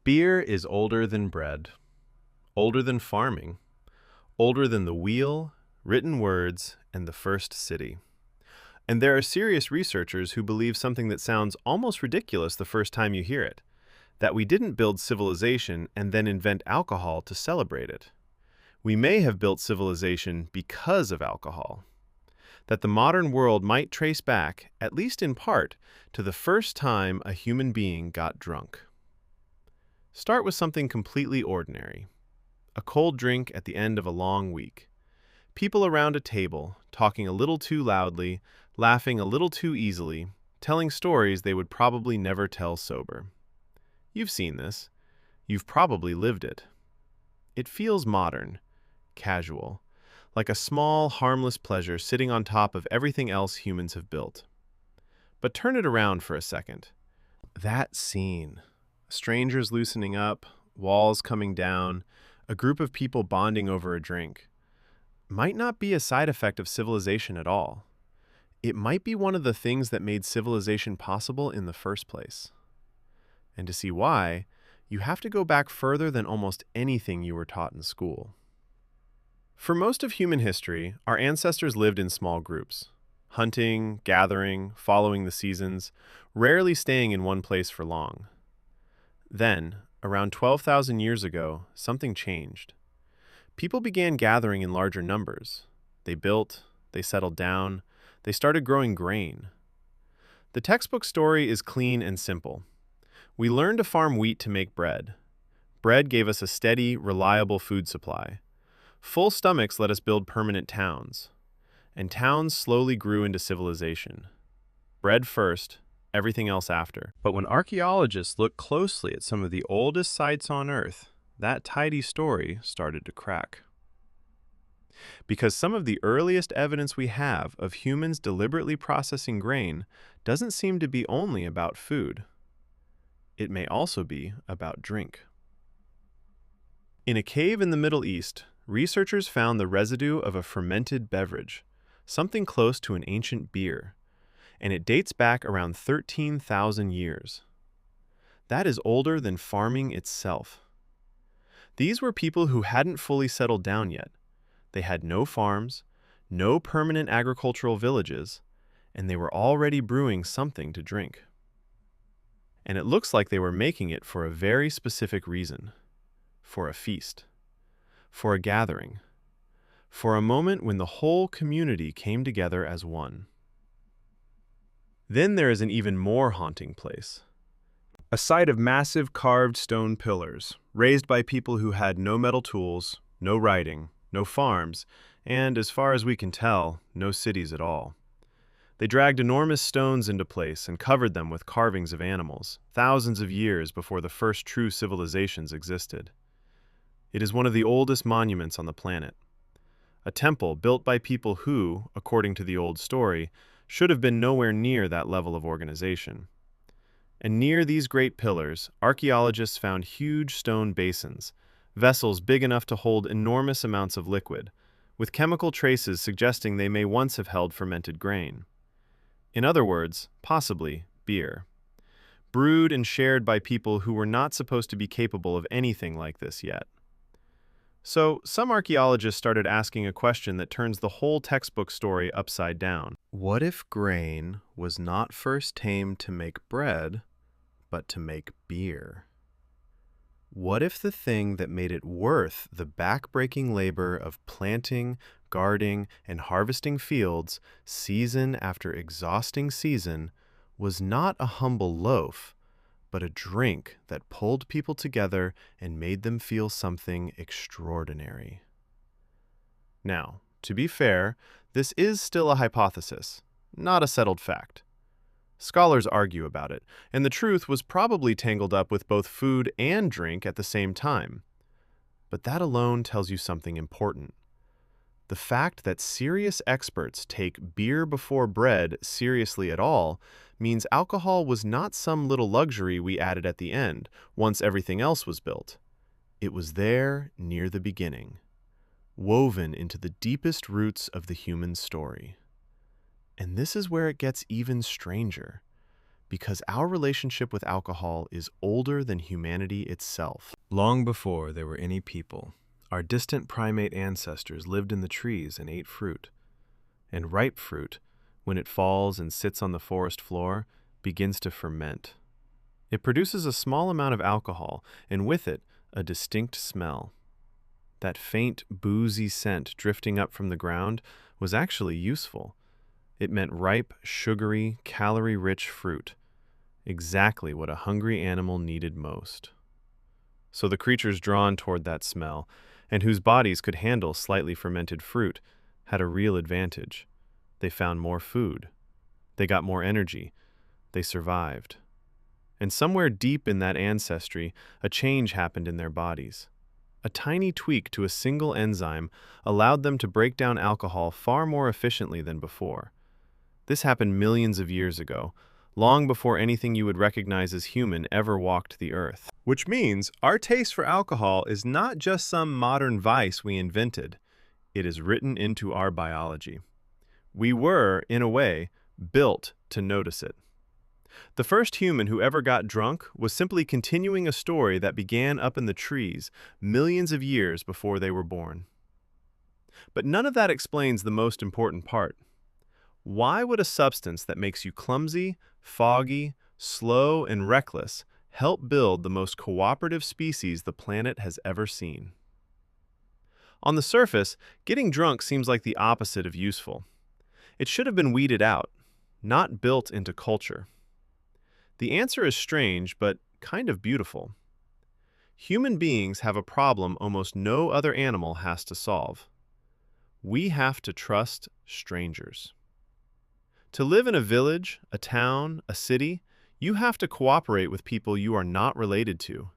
Beer is older than bread, older than farming, older than the wheel, written words, and the first city. And there are serious researchers who believe something that sounds almost ridiculous the first time you hear it, that we didn't build civilization and then invent alcohol to celebrate it. We may have built civilization because of alcohol. That the modern world might trace back, at least in part, to the first time a human being got drunk. Start with something completely ordinary. A cold drink at the end of a long week. People around a table, talking a little too loudly, laughing a little too easily, telling stories they would probably never tell sober. You've seen this. You've probably lived it. It feels modern, casual, like a small, harmless pleasure sitting on top of everything else humans have built. But turn it around for a second. That scene. Strangers loosening up, walls coming down, a group of people bonding over a drink, might not be a side effect of civilization at all. It might be one of the things that made civilization possible in the first place. And to see why, you have to go back further than almost anything you were taught in school. For most of human history, our ancestors lived in small groups, hunting, gathering, following the seasons, rarely staying in one place for long. Then, around 12,000 years ago, something changed. People began gathering in larger numbers. They built, they settled down, they started growing grain. The textbook story is clean and simple. We learned to farm wheat to make bread. Bread gave us a steady, reliable food supply. Full stomachs let us build permanent towns. And towns slowly grew into civilization. Bread first, everything else after. But when archaeologists look closely at some of the oldest sites on Earth, that tidy story started to crack. Because some of the earliest evidence we have of humans deliberately processing grain doesn't seem to be only about food. It may also be about drink. In a cave in the Middle East, researchers found the residue of a fermented beverage, something close to an ancient beer, and it dates back around 13,000 years. That is older than farming itself. These were people who hadn't fully settled down yet. They had no farms, no permanent agricultural villages, and they were already brewing something to drink. And it looks like they were making it for a very specific reason. For a feast. For a gathering. For a moment when the whole community came together as one. Then there is an even more haunting place. A site of massive carved stone pillars, raised by people who had no metal tools, no writing, no farms, and, as far as we can tell, no cities at all. They dragged enormous stones into place and covered them with carvings of animals, thousands of years before the first true civilizations existed. It is one of the oldest monuments on the planet. A temple built by people who, according to the old story, should have been nowhere near that level of organization. And near these great pillars, archaeologists found huge stone basins, vessels big enough to hold enormous amounts of liquid, with chemical traces suggesting they may once have held fermented grain. In other words, possibly beer. Brewed and shared by people who were not supposed to be capable of anything like this yet. So, some archaeologists started asking a question that turns the whole textbook story upside down. What if grain was not first tamed to make bread, but to make beer? What if the thing that made it worth the back-breaking labor of planting, guarding, and harvesting fields, season after exhausting season, was not a humble loaf, but a drink that pulled people together and made them feel something extraordinary? Now, to be fair, this is still a hypothesis, not a settled fact. Scholars argue about it, and the truth was probably tangled up with both food and drink at the same time. But that alone tells you something important. The fact that serious experts take beer before bread seriously at all means alcohol was not some little luxury we added at the end, once everything else was built. It was there near the beginning, woven into the deepest roots of the human story. And this is where it gets even stranger, Because our relationship with alcohol is older than humanity itself. Long before there were any people, our distant primate ancestors lived in the trees and ate fruit. And ripe fruit, when it falls and sits on the forest floor, begins to ferment. It produces a small amount of alcohol, and with it, a distinct smell. That faint, boozy scent drifting up from the ground was actually useful. It meant ripe, sugary, calorie-rich fruit. Exactly what a hungry animal needed most. So the creatures drawn toward that smell, and whose bodies could handle slightly fermented fruit, had a real advantage. They found more food. They got more energy. They survived. And somewhere deep in that ancestry, a change happened in their bodies. A tiny tweak to a single enzyme allowed them to break down alcohol far more efficiently than before. This happened millions of years ago, long before anything you would recognize as human ever walked the earth. Which means our taste for alcohol is not just some modern vice we invented. It is written into our biology. We were, in a way, built to notice it. The first human who ever got drunk was simply continuing a story that began up in the trees millions of years before they were born. But none of that explains the most important part. Why would a substance that makes you clumsy, foggy, slow, and reckless help build the most cooperative species the planet has ever seen? On the surface, getting drunk seems like the opposite of useful. It should have been weeded out, not built into culture. The answer is strange, but kind of beautiful. Human beings have a problem almost no other animal has to solve. We have to trust strangers. To live in a village, a town, a city, you have to cooperate with people you are not related to,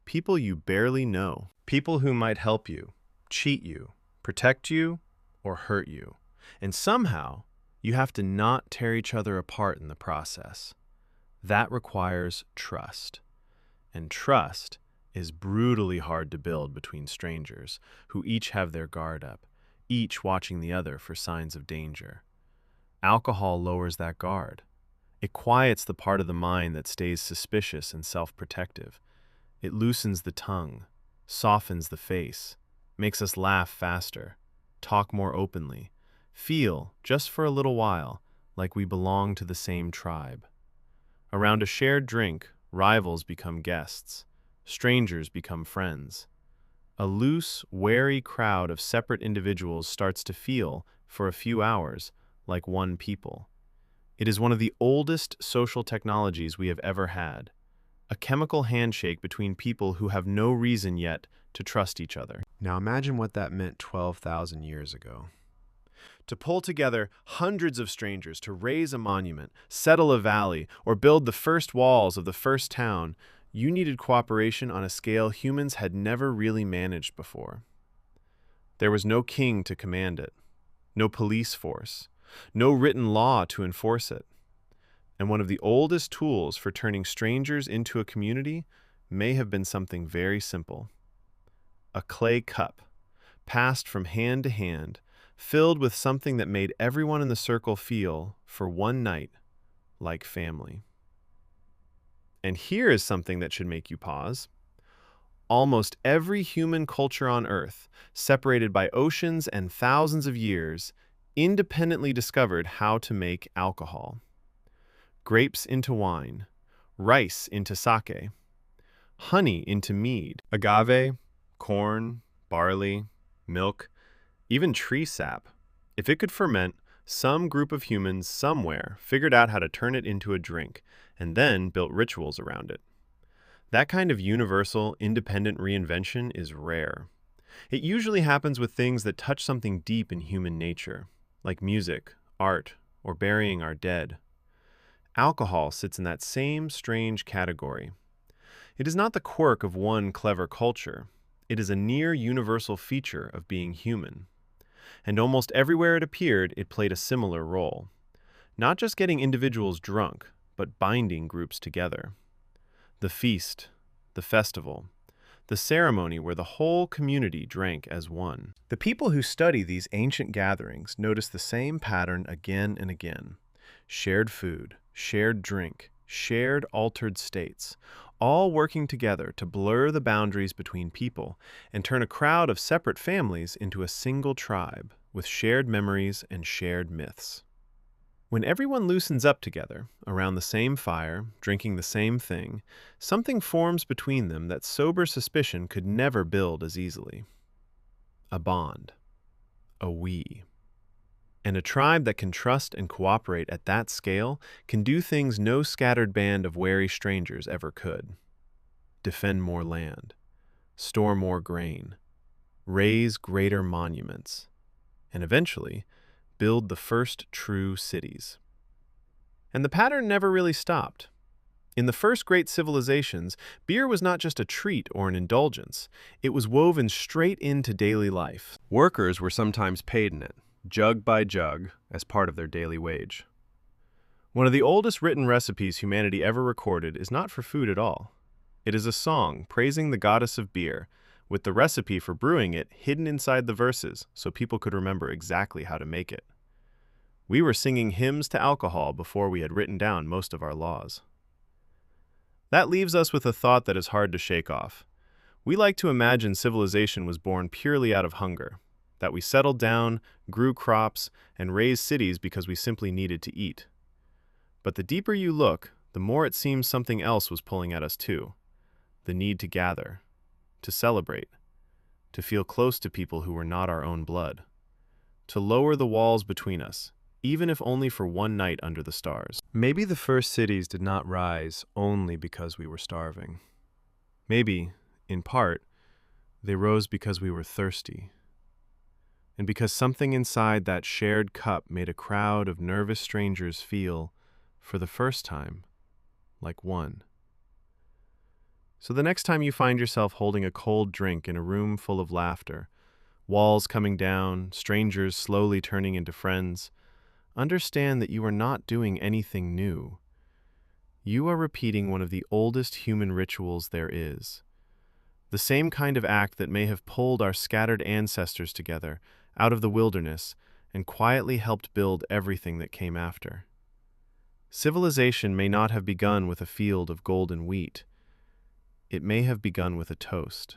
people you barely know, people who might help you, cheat you, protect you, or hurt you. And somehow, you have to not tear each other apart in the process. That requires trust. And trust is brutally hard to build between strangers who each have their guard up, each watching the other for signs of danger. Alcohol lowers that guard. It quiets the part of the mind that stays suspicious and self-protective. It loosens the tongue, softens the face, makes us laugh faster, talk more openly, feel, just for a little while, like we belong to the same tribe. Around a shared drink, rivals become guests, strangers become friends. A loose, wary crowd of separate individuals starts to feel, for a few hours, like one people. It is one of the oldest social technologies we have ever had, a chemical handshake between people who have no reason yet to trust each other. Now imagine what that meant 12,000 years ago. To pull together hundreds of strangers to raise a monument, settle a valley, or build the first walls of the first town, you needed cooperation on a scale humans had never really managed before. There was no king to command it, no police force, no written law to enforce it. And one of the oldest tools for turning strangers into a community may have been something very simple. A clay cup, passed from hand to hand, filled with something that made everyone in the circle feel, for one night, like family. And here is something that should make you pause. Almost every human culture on Earth, separated by oceans and thousands of years, independently discovered how to make alcohol. Grapes into wine, rice into sake, honey into mead, agave, corn, barley, milk, even tree sap. If it could ferment, some group of humans somewhere figured out how to turn it into a drink and then built rituals around it. That kind of universal, independent reinvention is rare. It usually happens with things that touch something deep in human nature, like music, art, or burying our dead. Alcohol sits in that same strange category. It is not the quirk of one clever culture. It is a near universal feature of being human. And almost everywhere it appeared, it played a similar role. Not just getting individuals drunk, but binding groups together. The feast, the festival, the ceremony where the whole community drank as one. The people who study these ancient gatherings notice the same pattern again and again. Shared food, shared drink, shared altered states, all working together to blur the boundaries between people and turn a crowd of separate families into a single tribe with shared memories and shared myths. When everyone loosens up together, around the same fire, drinking the same thing, something forms between them that sober suspicion could never build as easily. A bond. A we. And a tribe that can trust and cooperate at that scale can do things no scattered band of wary strangers ever could. Defend more land, store more grain, raise greater monuments, and eventually build the first true cities. And the pattern never really stopped. In the first great civilizations, beer was not just a treat or an indulgence. It was woven straight into daily life. Workers were sometimes paid in it, jug by jug, as part of their daily wage. One of the oldest written recipes humanity ever recorded is not for food at all. It is a song praising the goddess of beer, with the recipe for brewing it hidden inside the verses so people could remember exactly how to make it. We were singing hymns to alcohol before we had written down most of our laws. That leaves us with a thought that is hard to shake off. We like to imagine civilization was born purely out of hunger, that we settled down, grew crops, and raised cities because we simply needed to eat. But the deeper you look, the more it seems something else was pulling at us too. The need to gather, to celebrate, to feel close to people who were not our own blood, to lower the walls between us, even if only for one night under the stars. Maybe the first cities did not rise only because we were starving. Maybe, in part, they rose because we were thirsty, and because something inside that shared cup made a crowd of nervous strangers feel, for the first time, like one. So the next time you find yourself holding a cold drink in a room full of laughter, walls coming down, strangers slowly turning into friends, understand that you are not doing anything new. You are repeating one of the oldest human rituals there is. The same kind of act that may have pulled our scattered ancestors together out of the wilderness and quietly helped build everything that came after. Civilization may not have begun with a field of golden wheat. It may have begun with a toast.